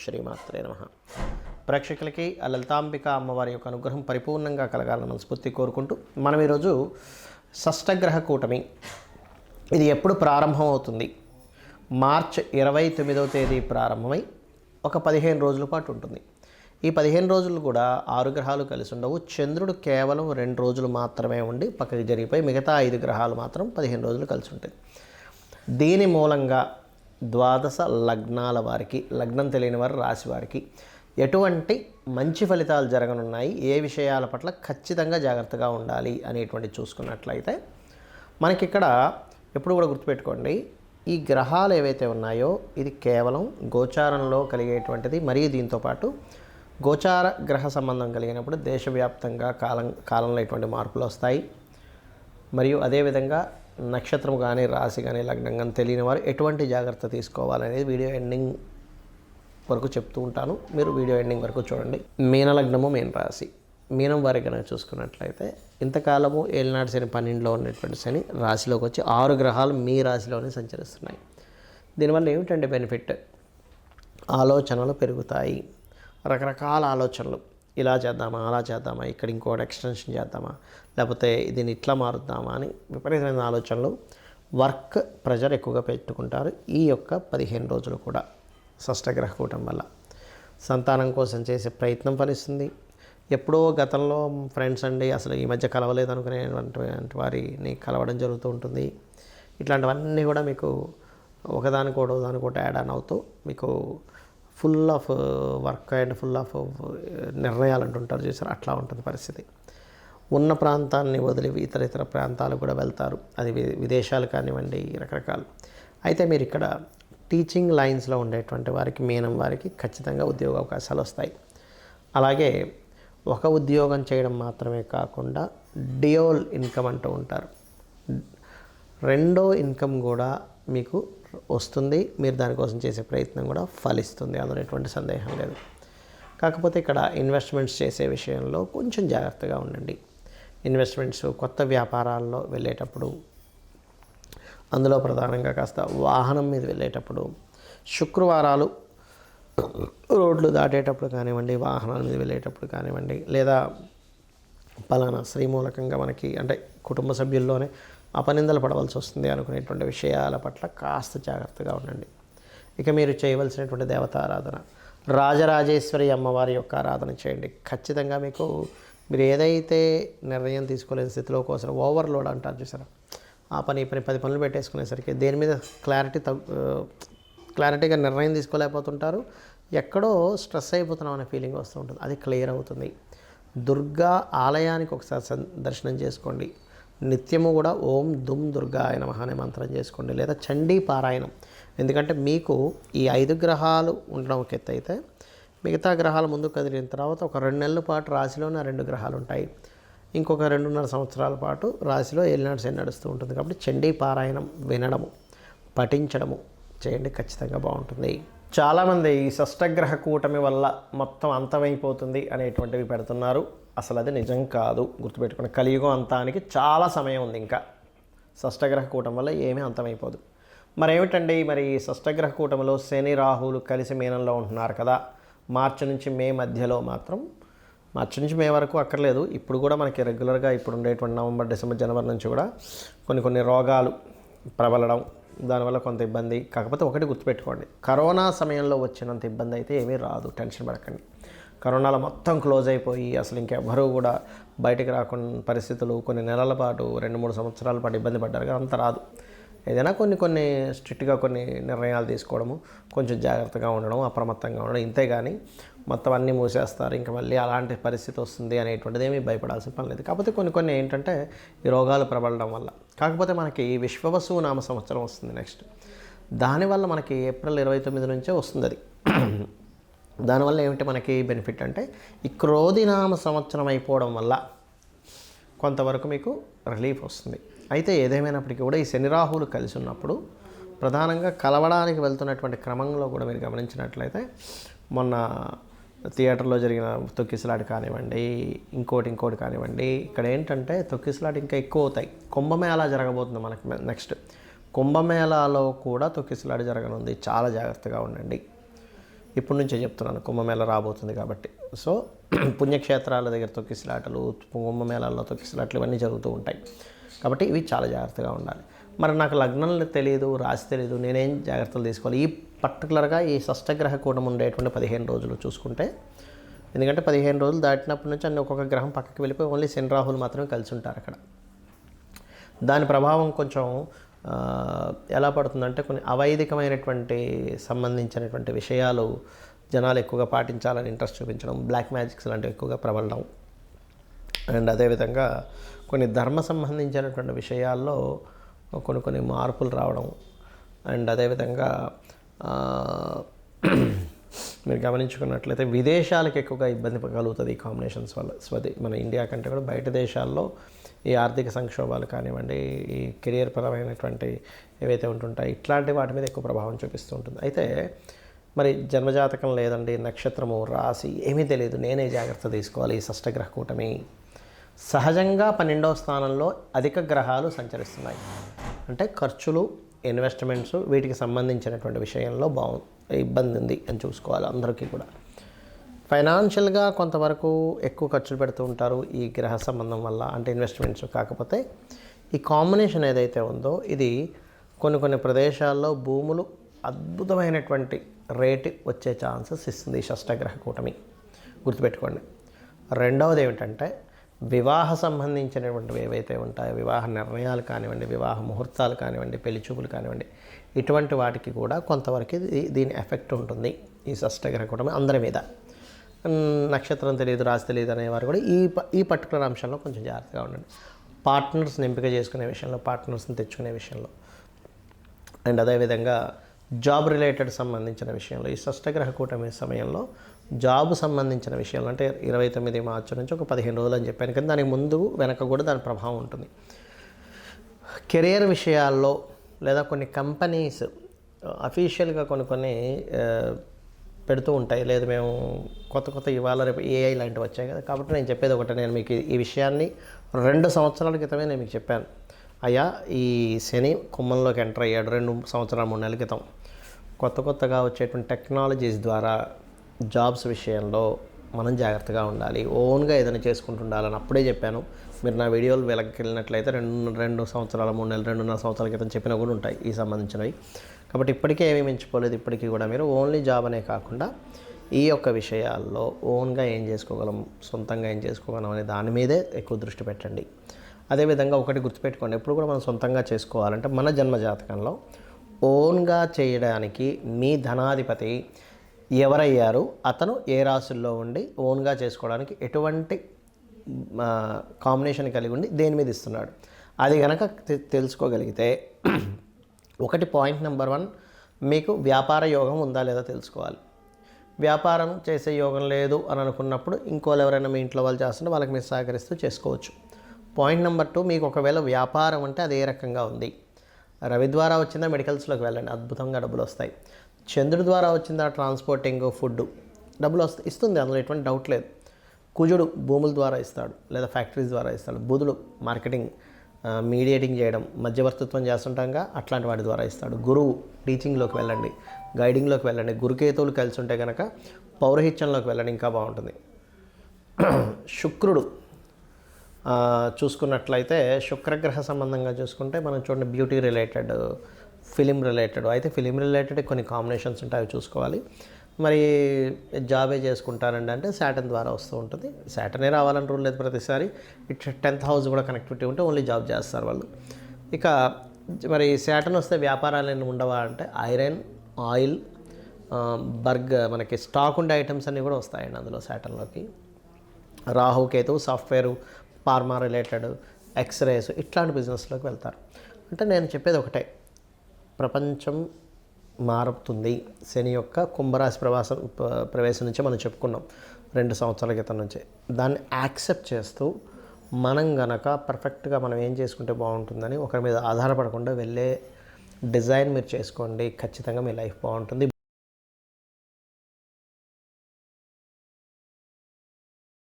శ్రీమాత్రే నమః. ప్రేక్షకులకి ఆ లలితాంబిక అమ్మవారి యొక్క అనుగ్రహం పరిపూర్ణంగా కలగాలని మనస్ఫూర్తి కోరుకుంటూ మనం ఈరోజు షష్టగ్రహ కూటమి ఇది ఎప్పుడు ప్రారంభం అవుతుంది? మార్చ్ 29వ తేదీ ప్రారంభమై ఒక 15 రోజుల పాటు ఉంటుంది. ఈ 15 రోజులు కూడా 6 గ్రహాలు కలిసి ఉండవు. చంద్రుడు కేవలం 2 రోజులు మాత్రమే ఉండి పక్కకి జరిగిపోయి మిగతా 5 గ్రహాలు మాత్రం 15 రోజులు కలిసి ఉంటాయి. దీని మూలంగా ద్వాదశ లగ్నాల వారికి, లగ్నం తెలియని వారు రాశి వారికి ఎటువంటి మంచి ఫలితాలు జరగనున్నాయి, ఏ విషయాల పట్ల ఖచ్చితంగా జాగ్రత్తగా ఉండాలి అనేటువంటి చూసుకున్నట్లయితే మనకి ఇక్కడ ఎప్పుడు కూడా గుర్తుపెట్టుకోండి, ఈ గ్రహాలు ఏవైతే ఉన్నాయో ఇది కేవలం గోచారంలో కలిగేటువంటిది. మరియు దీంతోపాటు గోచార గ్రహ సంబంధం కలిగినప్పుడు దేశవ్యాప్తంగా కాలంలో ఎటువంటి మార్పులు వస్తాయి. మరియు అదేవిధంగా నక్షత్రం కానీ రాశి కానీ లగ్నం కానీ తెలియని వారు ఎటువంటి జాగ్రత్త తీసుకోవాలనేది వీడియో ఎండింగ్ వరకు చెప్తూ ఉంటాను. మీరు వీడియో ఎండింగ్ వరకు చూడండి. మీనలగ్నము, మీన రాశి. మీనం వారి కనుక చూసుకున్నట్లయితే ఇంతకాలము ఏలినాటి శని 12లో ఉన్నటువంటి శని రాశిలోకి వచ్చి 6 గ్రహాలు మీ రాశిలోనే సంచరిస్తున్నాయి. దీనివల్ల ఏమిటంటే బెనిఫిట్? ఆలోచనలు పెరుగుతాయి. రకరకాల ఆలోచనలు, ఇలా చేద్దామా, అలా చేద్దామా, ఇక్కడ ఇంకోటి ఎక్స్టెన్షన్ చేద్దామా, లేకపోతే దీన్ని ఇట్లా మారుద్దామా అని విపరీతమైన ఆలోచనలు, వర్క్ ప్రెజర్ ఎక్కువగా పెట్టుకుంటారు. ఈ యొక్క 15 రోజులు కూడా షష్టగ్రహ కూటమి వల్ల సంతానం కోసం చేసే ప్రయత్నం ఫలిస్తుంది. ఎప్పుడో గతంలో ఫ్రెండ్స్ అండి అసలు ఈ మధ్య కలవలేదు అనుకునేటువంటి వారిని కలవడం జరుగుతూ ఉంటుంది. ఇట్లాంటివన్నీ కూడా మీకు ఒకదానికోటి యాడ్ ఆన్ అవుతూ మీకు full of work and full of నిర్ణయాలు అంటుంటారు చూసారు, అట్లా ఉంటుంది పరిస్థితి. ఉన్న ప్రాంతాన్ని వదిలి ఇతర ప్రాంతాలు కూడా వెళ్తారు. అది విదేశాలు కానివ్వండి, రకరకాలు. అయితే మీరు ఇక్కడ టీచింగ్ లైన్స్లో ఉండేటువంటి వారికి, మీనం వారికి ఖచ్చితంగా ఉద్యోగ అవకాశాలు వస్తాయి. అలాగే ఒక ఉద్యోగం చేయడం మాత్రమే కాకుండా డ్యూయల్ ఇన్కమ్ అంటూ ఉంటారు. రెండో ఇన్కమ్ కూడా మీకు వస్తుంది. మీరు దానికోసం చేసే ప్రయత్నం కూడా ఫలిస్తుంది, అందులో ఎటువంటి సందేహం లేదు. కాకపోతే ఇక్కడ ఇన్వెస్ట్మెంట్స్ చేసే విషయంలో కొంచెం జాగ్రత్తగా ఉండండి. ఇన్వెస్ట్మెంట్స్, కొత్త వ్యాపారాల్లో వెళ్ళేటప్పుడు, అందులో ప్రధానంగా కాస్త వాహనం మీద వెళ్ళేటప్పుడు, శుక్రవారాలు రోడ్లు దాటేటప్పుడు కానివ్వండి, వాహనాల మీద వెళ్ళేటప్పుడు కానివ్వండి, లేదా పలానా స్త్రీ మూలకంగా మనకి అంటే కుటుంబ సభ్యుల్లోనే అపనిందలు పడవలసి వస్తుంది అనుకునేటువంటి విషయాల పట్ల కాస్త జాగ్రత్తగా ఉండండి. ఇక మీరు చేయవలసినటువంటి దేవతారాధన, రాజరాజేశ్వరి అమ్మవారి యొక్క ఆరాధన చేయండి. ఖచ్చితంగా మీకు మీరు ఏదైతే నిర్ణయం తీసుకోలేని స్థితిలో కోసం ఓవర్లోడ్ అంటారు చూసారా, ఆ పని 10 పనులు పెట్టేసుకునేసరికి దేని మీద క్లారిటీగా నిర్ణయం తీసుకోలేకపోతుంటారు. ఎక్కడో స్ట్రెస్ అయిపోతున్నాం అనే ఫీలింగ్ వస్తూ ఉంటుంది. అది క్లియర్ అవుతుంది. దుర్గా ఆలయానికి ఒకసారి దర్శనం చేసుకోండి. నిత్యము కూడా ఓం దుమ్ దుర్గాయ నమః అనే మంత్రం చేసుకోండి, లేదా చండీ పారాయణం. ఎందుకంటే మీకు ఈ 5 గ్రహాలు ఉండడం ఒక ఎత్తు అయితే, మిగతా గ్రహాలు ముందుకు కదిలిన తర్వాత ఒక 2 నెలల పాటు రాశిలోనే 2 గ్రహాలు ఉంటాయి. ఇంకొక 2.5 సంవత్సరాల పాటు రాశిలో ఏలినాటి శని నడుస్తూ ఉంటుంది. కాబట్టి చండీ పారాయణం వినడము, పఠించడము చేయండి, ఖచ్చితంగా బాగుంటుంది. చాలామంది ఈ షష్టగ్రహ కూటమి వల్ల మొత్తం అంతమైపోతుంది అనేటువంటివి పెడుతున్నారు. అసలు అది నిజం కాదు. గుర్తుపెట్టుకుని కలియుగం అంతానికి చాలా సమయం ఉంది. ఇంకా షష్టగ్రహ కూటమి వల్ల ఏమీ అంతమైపోదు. మరేమిటండి మరి షష్టగ్రహ కూటమిలో శని రాహువులు కలిసి మీనంలో ఉంటున్నారు కదా, మార్చి నుంచి మే మధ్యలో మాత్రం, మార్చి నుంచి మే వరకు అక్కర్లేదు, ఇప్పుడు కూడా మనకి రెగ్యులర్గా ఇప్పుడు ఉండేటువంటి నవంబర్, డిసెంబర్, జనవరి నుంచి కూడా కొన్ని రోగాలు ప్రబలడం, దానివల్ల కొంత ఇబ్బంది. కాకపోతే ఒకటి గుర్తుపెట్టుకోండి, కరోనా సమయంలో వచ్చినంత ఇబ్బంది అయితే ఏమీ రాదు, టెన్షన్ పడకండి. కరోనాలో మొత్తం క్లోజ్ అయిపోయి అసలు ఇంకెవ్వరూ కూడా బయటికి రాకుండా పరిస్థితులు కొన్ని నెలల పాటు 2-3 సంవత్సరాల పాటు ఇబ్బంది పడ్డారు కదా, అంత రాదు. ఏదైనా కొన్ని స్ట్రిక్ట్గా కొన్ని నిర్ణయాలు తీసుకోవడము, కొంచెం జాగ్రత్తగా ఉండడం, అప్రమత్తంగా ఉండడం, ఇంతే కానీ మొత్తం అన్నీ మూసేస్తారు ఇంకా మళ్ళీ అలాంటి పరిస్థితి వస్తుంది అనేటువంటిది ఏమీ భయపడాల్సిన పని లేదు. కాకపోతే కొన్ని ఏంటంటే ఈ రోగాలు ప్రబలడం వల్ల. కాకపోతే మనకి విశ్వవసు నామ సంవత్సరం వస్తుంది నెక్స్ట్. దానివల్ల మనకి ఏప్రిల్ 29 నుంచే వస్తుంది అది. దానివల్ల ఏమిటి మనకి బెనిఫిట్ అంటే, ఈ క్రోధినామ సంవత్సరం అయిపోవడం వల్ల కొంతవరకు మీకు రిలీఫ్ వస్తుంది. అయితే ఏదేమైనప్పటికీ కూడా ఈ శని రాహువులు కలిసి ఉన్నప్పుడు ప్రధానంగా కలవడానికి వెళ్తున్నటువంటి క్రమంలో కూడా మీరు గమనించినట్లయితే, మొన్న థియేటర్లో జరిగిన తొక్కిసలాట కానివ్వండి, ఇంకోటి కానివ్వండి, ఇక్కడ ఏంటంటే తొక్కిసలాట ఇంకా ఎక్కువ అవుతాయి. కుంభమేళా జరగబోతుంది మనకి నెక్స్ట్. కుంభమేళాలో కూడా తొక్కిసలాట జరగనుంది, చాలా జాగ్రత్తగా ఉండండి. ఇప్పటి నుంచే చెప్తున్నాను, కుంభమేళ రాబోతుంది కాబట్టి. సో పుణ్యక్షేత్రాల దగ్గర తొక్కిసలాటలు, కుంభమేళాల్లో తొక్కిసలాటలు ఇవన్నీ జరుగుతూ ఉంటాయి కాబట్టి ఇవి చాలా జాగ్రత్తగా ఉండాలి. మరి నాకు లగ్నం తెలియదు, రాశి తెలియదు, నేనేం జాగ్రత్తలు తీసుకోవాలి? ఈ పర్టికులర్గా ఈ షష్టగ్రహ కూటమి ఉండేటువంటి 15 రోజులు చూసుకుంటే, ఎందుకంటే 15 రోజులు దాటినప్పటి నుంచి అన్ని ఒక్కొక్క గ్రహం పక్కకి వెళ్ళిపోయి ఓన్లీ శని రాహులు మాత్రమే కలిసి ఉంటారు అక్కడ. దాని ప్రభావం కొంచెం ఎలా పడుతుందంటే కొన్ని అవైదికమైనటువంటి సంబంధించినటువంటి విషయాలు జనాలు ఎక్కువగా పాటించాలని ఇంట్రెస్ట్ చూపించడం, బ్లాక్ మ్యాజిక్స్ లాంటివి ఎక్కువగా ప్రబలడం, అండ్ అదేవిధంగా కొన్ని ధర్మ సంబంధించినటువంటి విషయాల్లో కొన్ని మార్పులు రావడం, అండ్ అదేవిధంగా మీరు గమనించుకున్నట్లయితే విదేశాలకు ఎక్కువగా ఇబ్బంది కలుగుతుంది ఈ కాంబినేషన్స్ వల్ల. మన ఇండియా కంటే కూడా బయట దేశాల్లో ఈ ఆర్థిక సంక్షోభాలు కానివ్వండి, ఈ కెరియర్ పరమైనటువంటి ఏవైతే ఉంటుంటాయి ఇట్లాంటి వాటి మీద ఎక్కువ ప్రభావం చూపిస్తూ ఉంటుంది. అయితే మరి జన్మజాతకం లేదండి, నక్షత్రము, రాశి ఏమీ తెలియదు, నేనే జాగ్రత్త తీసుకోవాలి ఈ షష్టగ్రహ కూటమి. సహజంగా 12వ స్థానంలో అధిక గ్రహాలు సంచరిస్తున్నాయి అంటే ఖర్చులు, ఇన్వెస్ట్మెంట్స్ వీటికి సంబంధించినటువంటి విషయంలో ఇబ్బంది ఉంది అని చూసుకోవాలి. అందరికీ కూడా ఫైనాన్షియల్గా కొంతవరకు ఎక్కువ ఖర్చులు పెడుతూ ఉంటారు ఈ గ్రహ సంబంధం వల్ల, అంటే ఇన్వెస్ట్మెంట్స్. కాకపోతే ఈ కాంబినేషన్ ఏదైతే ఉందో ఇది కొన్ని ప్రదేశాల్లో భూములు అద్భుతమైనటువంటి రేటు వచ్చే ఛాన్సెస్ ఇస్తుంది ఈ షష్టగ్రహ కూటమి, గుర్తుపెట్టుకోండి. రెండవది ఏమిటంటే వివాహ సంబంధించినటువంటివి ఏవైతే ఉంటాయో, వివాహ నిర్ణయాలు కానివ్వండి, వివాహ ముహూర్తాలు కానివ్వండి, పెళ్లి చూపులు కానివ్వండి, ఇటువంటి వాటికి కూడా కొంతవరకు దీని ఎఫెక్ట్ ఉంటుంది ఈ షష్టగ్రహ కూటమి అందరి మీద. నక్షత్రం తెలియదు, రాశి తెలియదు అనేవారు కూడా ఈ పర్టికులర్ అంశంలో కొంచెం జాగ్రత్తగా ఉండండి. పార్ట్నర్స్ని ఎంపిక చేసుకునే విషయంలో, పార్ట్నర్స్ని తెచ్చుకునే విషయంలో, అండ్ అదేవిధంగా జాబ్ రిలేటెడ్ సంబంధించిన విషయంలో ఈ షష్టగ్రహ కూటమి సమయంలో జాబ్ సంబంధించిన విషయంలో, అంటే 29 మార్చి నుంచి ఒక 15 రోజులు అని చెప్పాను కానీ దానికి ముందు వెనక కూడా దాని ప్రభావం ఉంటుంది. కెరియర్ విషయాల్లో లేదా కొన్ని కంపెనీస్ అఫీషియల్గా కొన్ని పెడుతూ ఉంటాయి, లేదు మేము కొత్త ఇవాళ రేపు ఏఐ లాంటివి వచ్చాయి కదా. కాబట్టి నేను చెప్పేది ఒకటే, నేను మీకు ఈ విషయాన్ని 2 సంవత్సరాల క్రితమే నేను మీకు చెప్పాను. అయ్యా ఈ శని కుంభంలోకి ఎంటర్ అయ్యాడు 2 సంవత్సరాలు 3 నెలల క్రితం. కొత్తగా వచ్చేటువంటి టెక్నాలజీస్ ద్వారా జాబ్స్ విషయంలో మనం జాగ్రత్తగా ఉండాలి, ఓన్గా ఏదైనా చేసుకుంటుండాలని అప్పుడే చెప్పాను. మీరు నా వీడియోలు వెనక్కి వెళ్ళినట్లయితే 2 సంవత్సరాలు 3 నెలలు 2.5 సంవత్సరాల క్రితం చెప్పినా కూడా ఉంటాయి ఈ సంబంధించినవి. కాబట్టి ఇప్పటికే ఏమీ మించిపోలేదు. ఇప్పటికీ కూడా మీరు ఓన్లీ జాబ్ అనే కాకుండా ఈ యొక్క విషయాల్లో ఓన్గా ఏం చేసుకోగలం, సొంతంగా ఏం చేసుకోగలం అనే దాని మీదే ఎక్కువ దృష్టి పెట్టండి. అదేవిధంగా ఒకటి గుర్తుపెట్టుకోండి, ఎప్పుడు కూడా మనం సొంతంగా చేసుకోవాలంటే మన జన్మజాతకంలో ఓన్గా చేయడానికి మీ ధనాధిపతి ఎవరయ్యారు, అతను ఏ రాశుల్లో ఉండి ఓన్గా చేసుకోవడానికి ఎటువంటి కాంబినేషన్ కలిగి ఉండి దేని మీద ఇస్తున్నాడు, అది కనుక తెలుసుకోగలిగితే ఒకటి పాయింట్ నెంబర్ 1 మీకు వ్యాపార యోగం ఉందా లేదా తెలుసుకోవాలి. వ్యాపారం చేసే యోగం లేదు అని అనుకున్నప్పుడు ఇంకోళ్ళు ఎవరైనా మీ ఇంట్లో వాళ్ళు చేస్తుంటే వాళ్ళకి మీరు సహకరిస్తూ చేసుకోవచ్చు. పాయింట్ నెంబర్ 2, మీకు ఒకవేళ వ్యాపారం అంటే అది ఏ రకంగా ఉంది. రవి ద్వారా వచ్చిందా మెడికల్స్లోకి వెళ్ళండి, అద్భుతంగా డబ్బులు వస్తాయి. చంద్రుడి ద్వారా వచ్చిందా ట్రాన్స్పోర్టింగ్, ఫుడ్ డబ్బులు ఇస్తుంది, అందులో ఎటువంటి డౌట్ లేదు. కుజుడు భూముల ద్వారా ఇస్తాడు లేదా ఫ్యాక్టరీస్ ద్వారా ఇస్తాడు. బుధుడు మార్కెటింగ్, మీడియేటింగ్ చేయడం, మధ్యవర్తిత్వం చేస్తుంటాగా అట్లాంటి వాటి ద్వారా ఇస్తాడు. గురువు టీచింగ్లోకి వెళ్ళండి, గైడింగ్లోకి వెళ్ళండి. గురుకేతువులు కలిసి ఉంటే కనుక పౌరహిత్యంలోకి వెళ్ళండి, ఇంకా బాగుంటుంది. శుక్రుడు చూసుకున్నట్లయితే శుక్రగ్రహ సంబంధంగా చూసుకుంటే మనం చూడండి బ్యూటీ రిలేటెడ్, ఫిలిం రిలేటెడ్, అయితే ఫిలిం రిలేటెడ్ కొన్ని కాంబినేషన్స్ ఉంటాయి, అవి చూసుకోవాలి. మరి జాబే చేసుకుంటారండి అంటే శాటర్న్ ద్వారా వస్తూ ఉంటుంది. శాటర్నే రావాలని రూల్ లేదు ప్రతిసారి. ఇట్ 10th హౌస్ కూడా కనెక్టివిటీ ఉంటే ఓన్లీ జాబ్ చేస్తారు వాళ్ళు. ఇక మరి శాటర్న్ వస్తే వ్యాపారాలు ఉండవా అంటే ఐరన్, ఆయిల్, మనకి స్టాక్ ఉండే ఐటమ్స్ అన్నీ కూడా వస్తాయండి అందులో శాటర్న్లోకి. Rahu Ketu software, pharma related, x rays ఇట్లాంటి బిజినెస్లోకి వెళ్తారు. అంటే నేను చెప్పేది ఒకటే, ప్రపంచం మారుతుంది. శని యొక్క కుంభరాశి ప్రవేశం నుంచే మనం చెప్పుకున్నాం 2 సంవత్సరాల క్రితం నుంచే. దాన్ని యాక్సెప్ట్ చేస్తూ మనం గనక పర్ఫెక్ట్గా మనం ఏం చేసుకుంటే బాగుంటుందని ఒకరి మీద ఆధారపడకుండా వెళ్ళే డిజైన్ మీరు చేసుకోండి, ఖచ్చితంగా మీ లైఫ్ బాగుంటుంది.